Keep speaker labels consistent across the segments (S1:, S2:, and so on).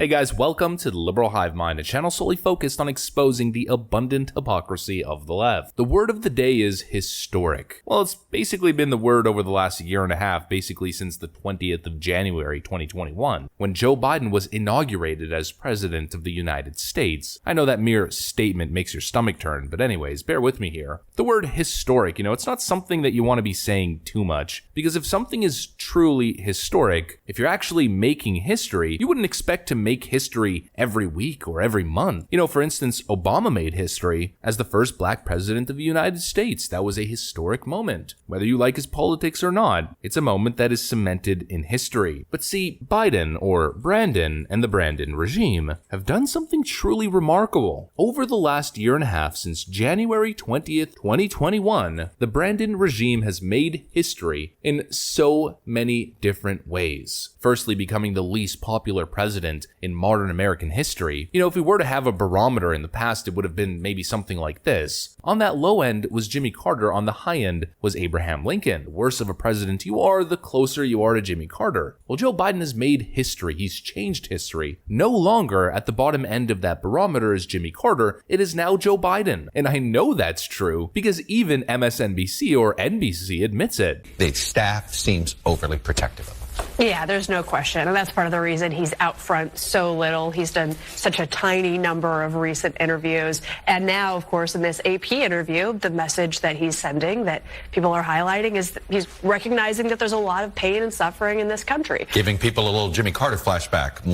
S1: Hey guys, welcome to the Liberal Hive Mind, a channel solely focused on exposing the abundant hypocrisy of the left. The word of the day is historic. Well, it's basically been the word over the last year and a half, basically since the 20th of January 2021, when Joe Biden was inaugurated as President of the United States. I know that mere statement makes your stomach turn, but anyways, bear with me here. The word historic, it's not something that you want to be saying too much, because if something is truly historic, if you're actually making history, you wouldn't expect to make history every week or every month. For instance, Obama made history as the first black president of the United States. That was a historic moment. Whether you like his politics or not, it's a moment that is cemented in history. But see, Biden, or Brandon, and the Brandon regime have done something truly remarkable. Over the last year and a half, since January 20th, 2021, the Brandon regime has made history in so many different ways. Firstly, becoming the least popular president in modern American history. If we were to have a barometer in the past, it would have been maybe something like this. On that low end was Jimmy Carter, on the high end was Abraham Lincoln. The worse of a president you are, the closer you are to Jimmy Carter. Well, Joe Biden has made history. He's changed history. No longer at the bottom end of that barometer is Jimmy Carter, it is now Joe Biden. And I know that's true because even MSNBC or NBC admits it.
S2: The staff seems overly protective of him.
S3: Yeah, there's no question. And that's part of the reason he's out front so little. He's done such a tiny number of recent interviews. And now, of course, in this AP interview, the message that he's sending, that people are highlighting, is that he's recognizing that there's a lot of pain and suffering in this country.
S2: Giving people a little Jimmy Carter flashback,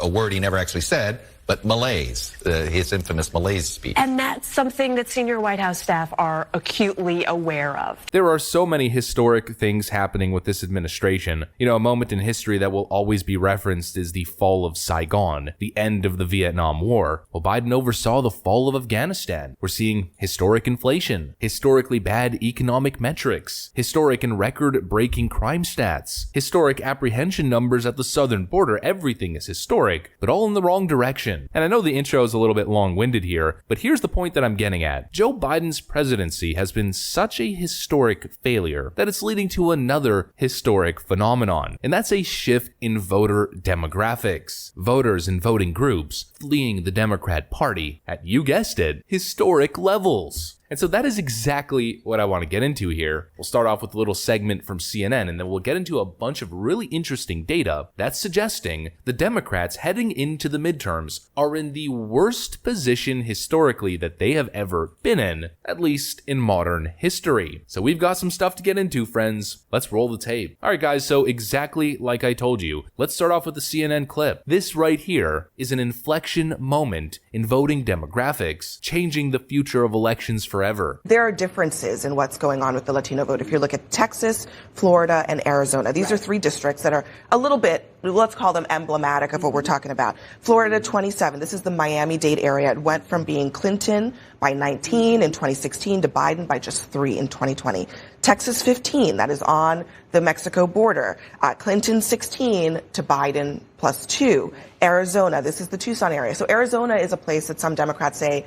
S2: a word he never actually said. But malaise, his infamous malaise speech.
S3: And that's something that senior White House staff are acutely aware of.
S1: There are so many historic things happening with this administration. A moment in history that will always be referenced is the fall of Saigon, the end of the Vietnam War. Well, Biden oversaw the fall of Afghanistan. We're seeing historic inflation, historically bad economic metrics, historic and record-breaking crime stats, historic apprehension numbers at the southern border. Everything is historic, but all in the wrong direction. And I know the intro is a little bit long-winded here, but here's the point that I'm getting at. Joe Biden's presidency has been such a historic failure that it's leading to another historic phenomenon, and that's a shift in voter demographics. Voters and voting groups fleeing the Democrat Party at, you guessed it, historic levels. And so that is exactly what I want to get into here. We'll start off with a little segment from CNN, and then we'll get into a bunch of really interesting data that's suggesting the Democrats heading into the midterms are in the worst position historically that they have ever been in, at least in modern history. So we've got some stuff to get into, friends. Let's roll the tape. All right, guys, so exactly like I told you, let's start off with the CNN clip. This right here is an inflection moment in voting demographics, changing the future of elections forever.
S4: There are differences in what's going on with the Latino vote. If you look at Texas, Florida, and Arizona, these are three districts that are a little bit, let's call them emblematic of what we're talking about. Florida 27, this is the Miami-Dade area. It went from being Clinton by 19 in 2016 to Biden by just 3 in 2020. Texas 15, that is on the Mexico border. Clinton 16 to Biden plus 2. Arizona, this is the Tucson area. So Arizona is a place that some Democrats say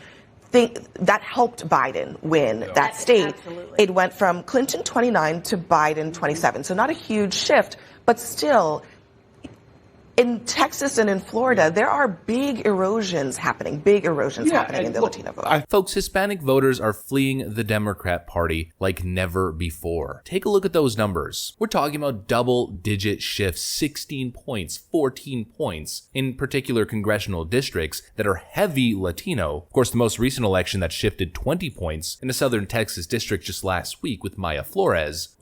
S4: think that helped Biden win that state. Absolutely. It went from Clinton 29 to Biden 27. So not a huge shift, but still, in Texas and in Florida, there are big erosions happening in the Latino vote.
S1: Folks, Hispanic voters are fleeing the Democrat Party like never before. Take a look at those numbers. We're talking about double-digit shifts, 16 points, 14 points in particular congressional districts that are heavy Latino. Of course, the most recent election that shifted 20 points in the southern Texas district just last week with Mayra Flores,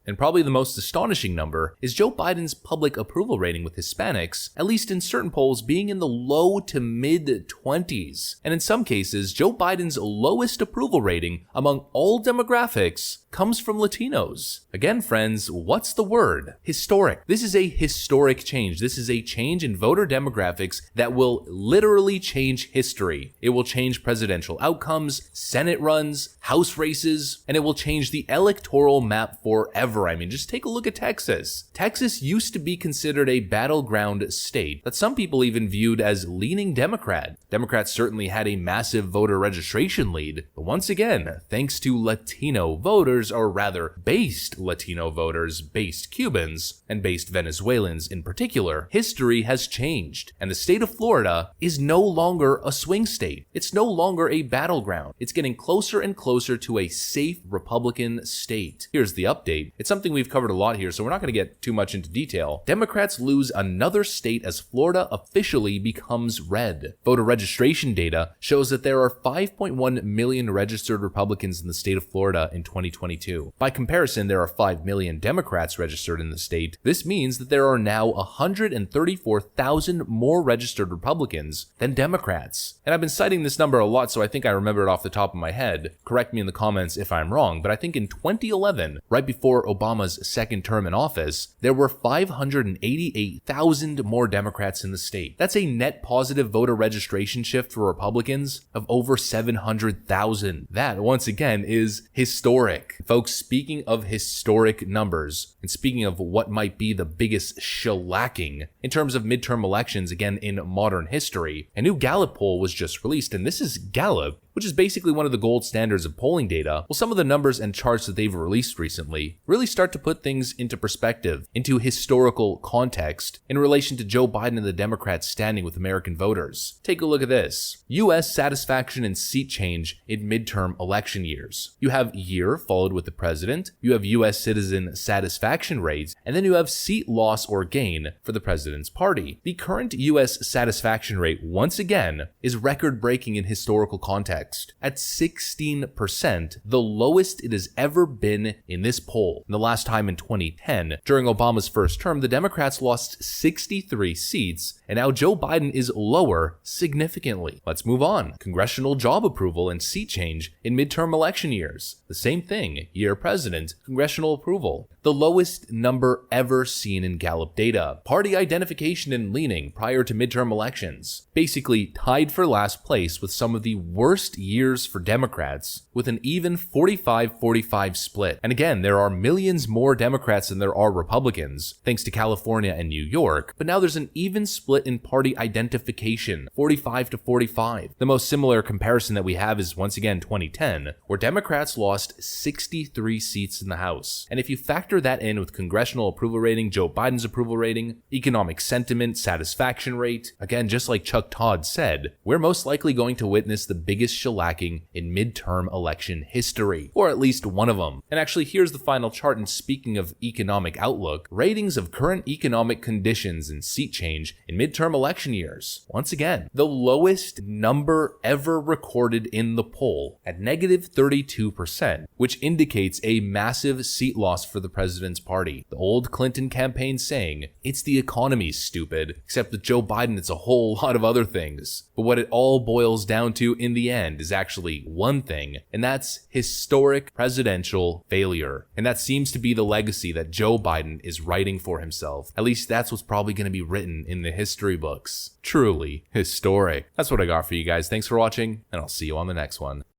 S1: and probably the most astonishing number is Joe Biden's public approval rating with Hispanics, at least in certain polls, being in the low to mid-20s. And in some cases, Joe Biden's lowest approval rating among all demographics comes from Latinos. Again, friends, what's the word? Historic. This is a historic change. This is a change in voter demographics that will literally change history. It will change presidential outcomes, Senate runs, House races, and it will change the electoral map forever. I mean, just take a look at Texas. Texas used used to be considered a battleground state that some people even viewed as leaning Democrat. Democrats certainly had a massive voter registration lead, but once again, thanks to Latino voters, or rather based Latino voters, based Cubans, and based Venezuelans in particular, history has changed, and the state of Florida is no longer a swing state. It's no longer a battleground. It's getting closer and closer to a safe Republican state. Here's the update. It's something we've covered a lot here, so we're not going to get too much into detail. Democrats lose another state as Florida officially becomes red. Voter registration data shows that there are 5.1 million registered Republicans in the state of Florida in 2022. By comparison, there are 5 million Democrats registered in the state. This means that there are now 134,000 more registered Republicans than Democrats. And I've been citing this number a lot, so I think I remember it off the top of my head. Correct me in the comments if I'm wrong, but I think in 2011, right before Obama's second term in office, there were 588,000 more Democrats in the state. That's a net positive voter registration shift for Republicans of over 700,000. That, once again, is historic. Folks, speaking of historic numbers, and speaking of what might be the biggest shellacking in terms of midterm elections, again, in modern history, a new Gallup poll was just released, and this is Gallup, which is basically one of the gold standards of polling data. Well, some of the numbers and charts that they've released recently really start to put things into perspective, into historical context, in relation to Joe Biden and the Democrats standing with American voters. Take a look at this. U.S. satisfaction and seat change in midterm election years. You have year followed with the president, you have U.S. citizen satisfaction rates, and then you have seat loss or gain for the president's party. The current U.S. satisfaction rate, once again, is record-breaking in historical context. At 16%, the lowest it has ever been in this poll. And the last time in 2010, during Obama's first term, the Democrats lost 63 seats, and now Joe Biden is lower significantly. Let's move on. Congressional job approval and seat change in midterm election years. The same thing. Year president, congressional approval. The lowest number ever seen in Gallup data. Party identification and leaning prior to midterm elections. Basically tied for last place with some of the worst years for Democrats, with an even 45-45 split. And again, there are millions more Democrats than there are Republicans, thanks to California and New York, but now there's an even split in party identification, 45-45. The most similar comparison that we have is once again 2010, where Democrats lost 63 seats in the House. And if you factor that in with congressional approval rating, Joe Biden's approval rating, economic sentiment, satisfaction rate, again, just like Chuck Todd said, we're most likely going to witness the biggest shellacking in midterm election history, or at least one of them. And actually, here's the final chart, and speaking of economic outlook, ratings of current economic conditions and seat change in midterm election years. Once again, the lowest number ever recorded in the poll at negative 32%, which indicates a massive seat loss for the president's party. The old Clinton campaign saying, it's the economy, stupid, except with Joe Biden, it's a whole lot of other things. But what it all boils down to in the end is actually one thing, and that's historic presidential failure. And that seems to be the legacy that Joe Biden is writing for himself. At least that's what's probably going to be written in the history books. Truly historic. That's what I got for you guys. Thanks for watching, and I'll see you on the next one.